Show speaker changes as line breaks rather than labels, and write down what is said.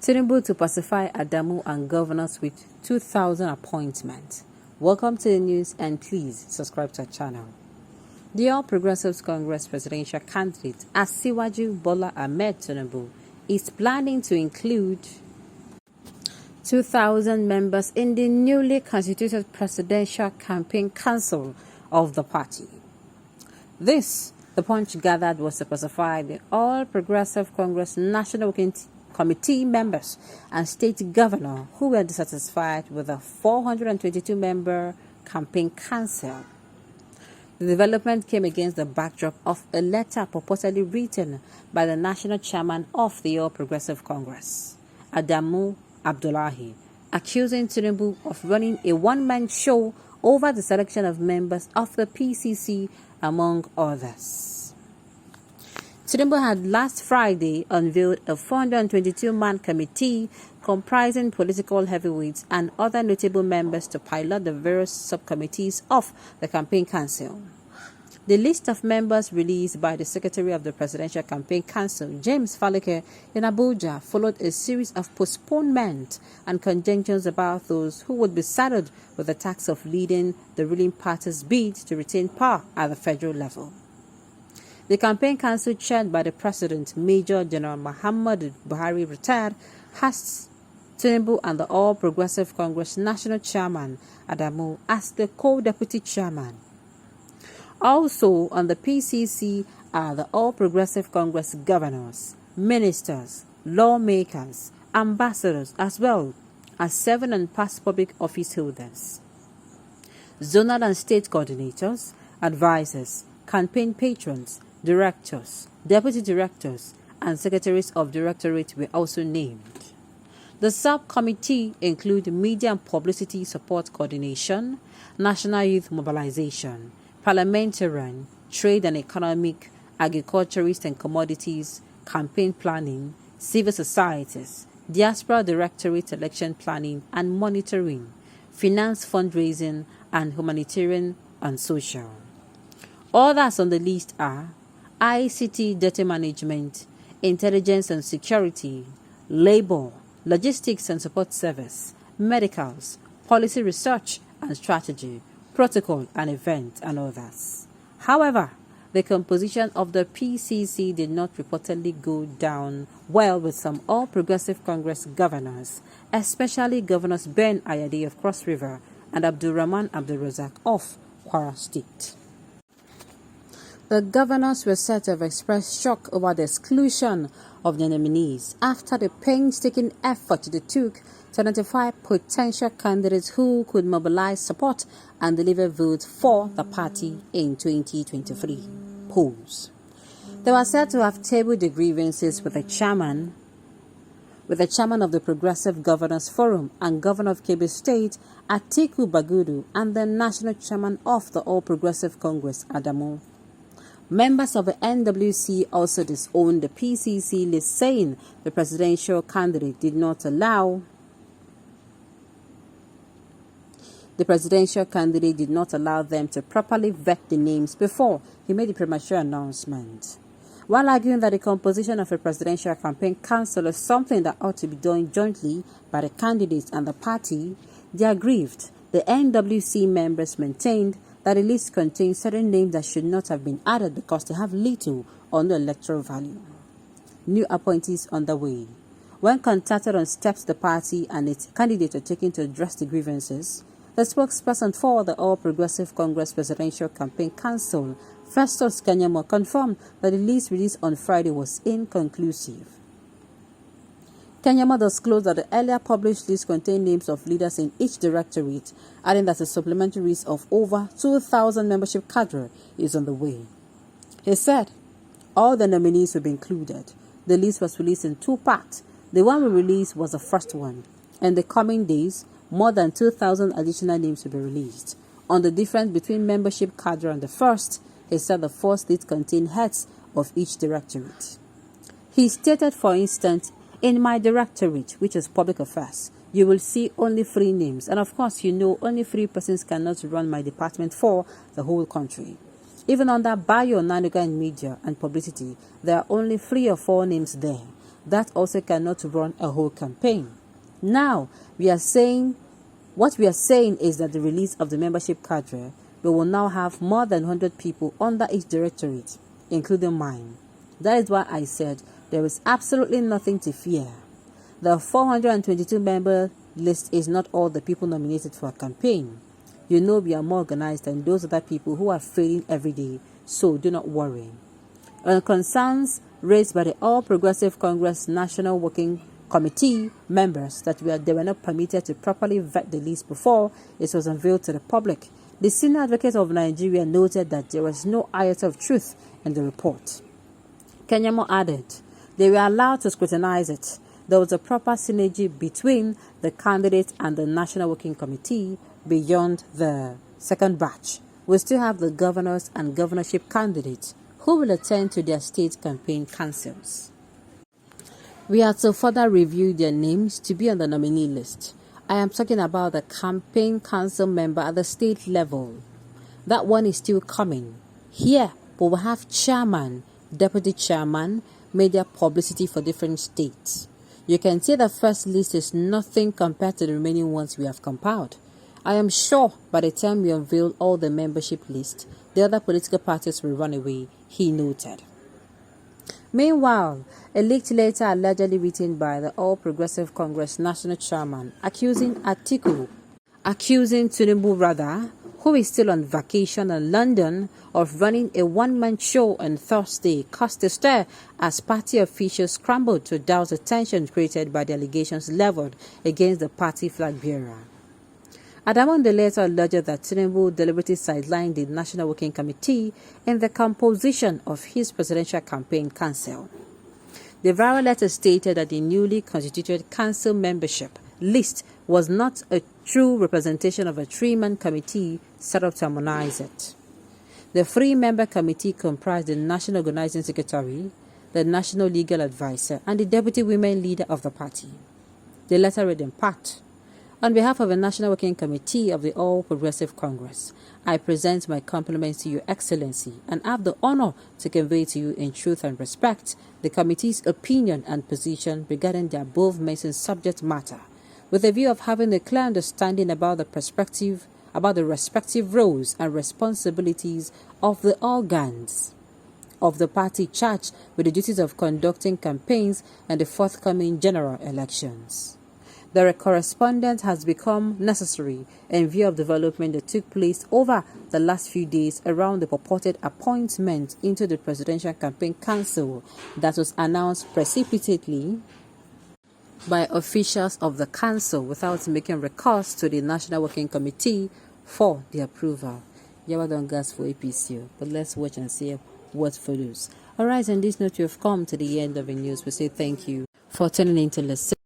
Tinubu to pacify Adamu and governors with 2,000 appointments. Welcome to the news and please subscribe to our channel. The All Progressives Congress presidential candidate Asiwaju Bola Ahmed Tinubu is planning to include 2,000 members in the newly constituted Presidential Campaign Council of the party. This, the Punch gathered, was to pacify the All Progressive Congress National Committee members and state governor who were dissatisfied with the 422-member campaign council. The development came against the backdrop of a letter purportedly written by the national chairman of the All Progressive Congress, Adamu Abdullahi, accusing Tinubu of running a one-man show over the selection of members of the PCC, among others. Tinubu had last Friday unveiled a 422-man committee comprising political heavyweights and other notable members to pilot the various subcommittees of the campaign council. The list of members released by the Secretary of the Presidential Campaign Council, James Faleke, in Abuja, followed a series of postponements and conjectures about those who would be saddled with the task of leading the ruling party's bid to retain power at the federal level. The campaign council, chaired by the President, Major General Muhammadu Buhari, retired, has Tinubu and the All Progressive Congress National Chairman, Adamu, as the co-deputy chairman. Also on the PCC are the All Progressive Congress governors, ministers, lawmakers, ambassadors, as well as 7 and past public office holders, zonal and state coordinators, advisors, campaign patrons, directors, deputy directors, and secretaries of directorate were also named. The subcommittee include media and publicity support coordination, national youth mobilization, parliamentarian, trade and economic, agriculturist and commodities, campaign planning, civil societies, diaspora directorate, election planning and monitoring, finance, fundraising, and humanitarian and social. Others on the list are ICT, data management, intelligence and security, labor, logistics and support service, medicals, policy research and strategy, protocol and event, and others. However, the composition of the PCC did not reportedly go down well with some All Progressive Congress governors, especially Governors Ben Ayade of Cross River and Abdulrahman Abdulrazak of Kwara State. The governors were said to have expressed shock over the exclusion of the nominees after the painstaking effort they took to identify potential candidates who could mobilize support and deliver votes for the party in 2023 polls. They were said to have tabled the grievances with the chairman of the Progressive Governors Forum and Governor of Kebbi State, Atiku Bagudu, and the national chairman of the All Progressive Congress, Adamu. Members of the NWC also disowned the PCC list, saying the presidential candidate did not allow them to properly vet the names before he made the premature announcement. While arguing that the composition of a presidential campaign council is something that ought to be done jointly by the candidates and the party, they are aggrieved. The NWC members maintained that the list contains certain names that should not have been added because they have little or no electoral value. New appointees on the way. When contacted on steps the party and its candidates are taken to address the grievances, the spokesperson for the All Progressive Congress Presidential Campaign Council, Festus Kanyamo, confirmed that the list released on Friday was inconclusive. Kanyama disclosed that the earlier published list contained names of leaders in each directorate, adding that a supplementary list of over 2,000 membership cadre is on the way. He said all the nominees will be included. The list was released in 2 parts. The one we released was the first one. In the coming days, more than 2,000 additional names will be released. On the difference between membership cadre and the first, he said the first list contained heads of each directorate. He stated, for instance, in my directorate, which is public affairs, you will see only 3 names. And of course, only 3 persons cannot run my department for the whole country. Even under bio, Nanuga and media and publicity, there are only 3 or 4 names there. that also cannot run a whole campaign. Now, what we are saying is that the release of the membership cadre, we will now have more than 100 people under each directorate, including mine. That is why I said there is absolutely nothing to fear. The 422-member list is not all the people nominated for a campaign. You know we are more organized than those other people who are failing every day, so do not worry. On concerns raised by the All Progressive Congress National Working Committee members that they were not permitted to properly vet the list before it was unveiled to the public, the Senior Advocate of Nigeria noted that there was no iota of truth in the report. Kenyamo added, they were allowed to scrutinize it. There was a proper synergy between the candidate and the National Working Committee beyond the second batch. We still have the governors and governorship candidates who will attend to their state campaign councils. We are to further review their names to be on the nominee list. I am talking about the campaign council member at the state level. That one is still coming. Here, we will have chairman, deputy chairman, media publicity for different states. You can see the first list is nothing compared to the remaining ones we have compiled. I am sure by the time we unveil all the membership list, the other political parties will run away, he noted. Meanwhile, a leaked letter allegedly written by the All Progressive Congress National Chairman accusing Tinubu, who is still on vacation in London, of running a one-man show on Thursday caused a stir as party officials scrambled to douse the tension created by the allegations leveled against the party flag bearer. Adamu in the letter alleged that Tinubu deliberately sidelined the National Working Committee in the composition of his presidential campaign council. The viral letter stated that the newly constituted council membership list was not a true representation of a three-man committee set up to harmonize it. The three-member committee comprised the National Organizing Secretary, the National Legal Advisor, and the Deputy Women Leader of the party. The letter read in part, on behalf of the National Working Committee of the All Progressive Congress, I present my compliments to Your Excellency and have the honor to convey to you in truth and respect the committee's opinion and position regarding the above-mentioned subject matter, with a view of having a clear understanding about the respective roles and responsibilities of the organs of the party charged with the duties of conducting campaigns and the forthcoming general elections. The correspondence has become necessary in view of development that took place over the last few days around the purported appointment into the Presidential Campaign Council that was announced precipitately by officials of the council without making recourse to the National Working Committee for the approval. Yawa don't gas for APC, but let's watch and see what follows. Alright, on this note, we have come to the end of the news. We say thank you for tuning in to listen.